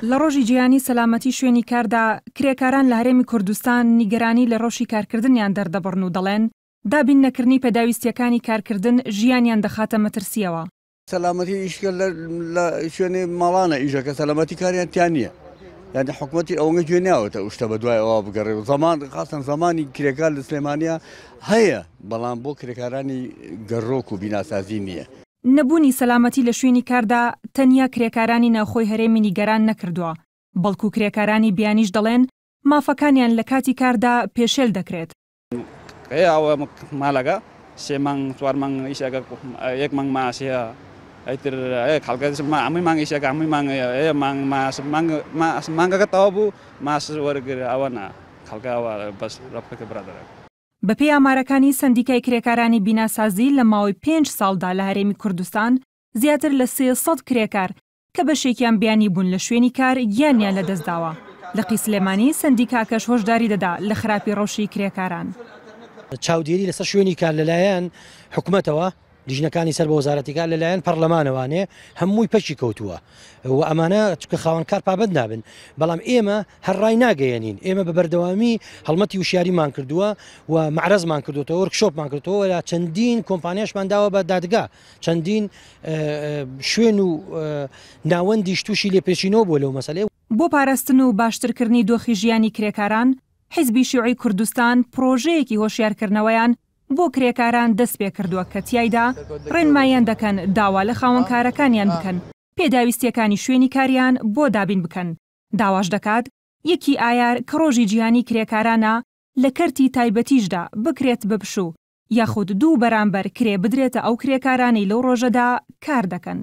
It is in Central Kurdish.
لە ڕۆژی جیهانی سەلامەتی شوێنی کاردا کرێکاران لە هەرێمی کوردستان نیگەرانی لە ڕۆژی کارکردنیان دەردەبڕن و دەڵێن دابین نەکردنی پێداویستیەکانی کارکردن ژیانیان دەخاتە مەترسیەوە. سەلامەتی ئیشکە لە شوێنی ماڵانە ئیژەکە سەلامەتی کاریان تیان نییە. یعنی حکوومەتی ئەوەنگە گوێ ناوەتە شتە بە دوای ئەوە بگەڕێ و زەمان خاستن زمانی کرێکار لە سلێمانیا هەیە بەڵام بۆ کرێکارانی گەڕۆک و بیناسازی نییە. نەبوونی سەلامەتی لە شوێنی کاردا تەنیا کرێکارانی ناوخۆی هەرێمی نیگەران نەکردووە، بەڵکو کرێکارانی بیانیش دەڵێن مافەکانیان لە کاتی کاردا پێشێل دەکرێت. ئەوە ماڵەکە 3 مانگ 4 مانگ ئیشەکە 1 مانگ ماسیە ئەیتر خەڵکە هەمووی مانگ ئیشەکە هەمووی مانگەکە تەواو بوو ماس وەرگرت ئەوە نا خەڵکەوە بەس ڕەپەکە برادەرە. بەپێی ئامارەکانی سەندیکای کرێکارانی بیناسازی لە ماوەی 5 ساڵدا لە هەرێمی کوردستان زیاتر لە 300 کرێکار کە بەشێکیان بیانی بوون لە شوێنی کار گیانیان لەدەستداوە. لە قیسلێمانی سەندیکاکەش هۆشداری دەدا لە خراپی ڕۆژی کرێکاران. چاودێری لەسەر شوێنی کار لەلایەن حکوومەتەوە لیژنەکانی سەر بە وەزارەتی کار لەلایەن پەرلەمانەوانێ هەمووی پەچی کەوتووە و ئەمانە چکە خاوەن کار پابند نابن، بەڵام ئێمە هەرڕای ناگەیەنین. ئێمە بە بەردەوامی هەڵمەتی وشیاریمان کردووە و معرەزمان کردوتەوە وەرکشۆپمان کردەوە لە چەندین کۆمپانیاشمان داوە بە دادگا، چەندین شوێن و ناوەندی تووشی لێپێچینەوە بۆ لەو مەسەلەیە. بۆ پاراستن و باشترکردنی دۆخی ژیانی کرێکاران حیزبی شیوعی کوردستان پرۆژەیەکی هۆشیارکردنەوەیان بۆ کرێکاران دەست پێ کردووە کە تیایدا ڕێنماییان دەکەن داوا لە خاوەنکارەکانیان بکەن، پێداویستیەکانی شوێنی کاریان بۆ دابین بکەن. داواش دەکات یەکی ئایار کە ڕۆژی جیهانی کرێکارانە لە کەرتی تایبەتیشدا بکرێت بپشوو یاخود 2 بەرامبەر کرێ بدرێتە ئەو کرێکارانی لەو ڕۆژەدا کار دەکەن.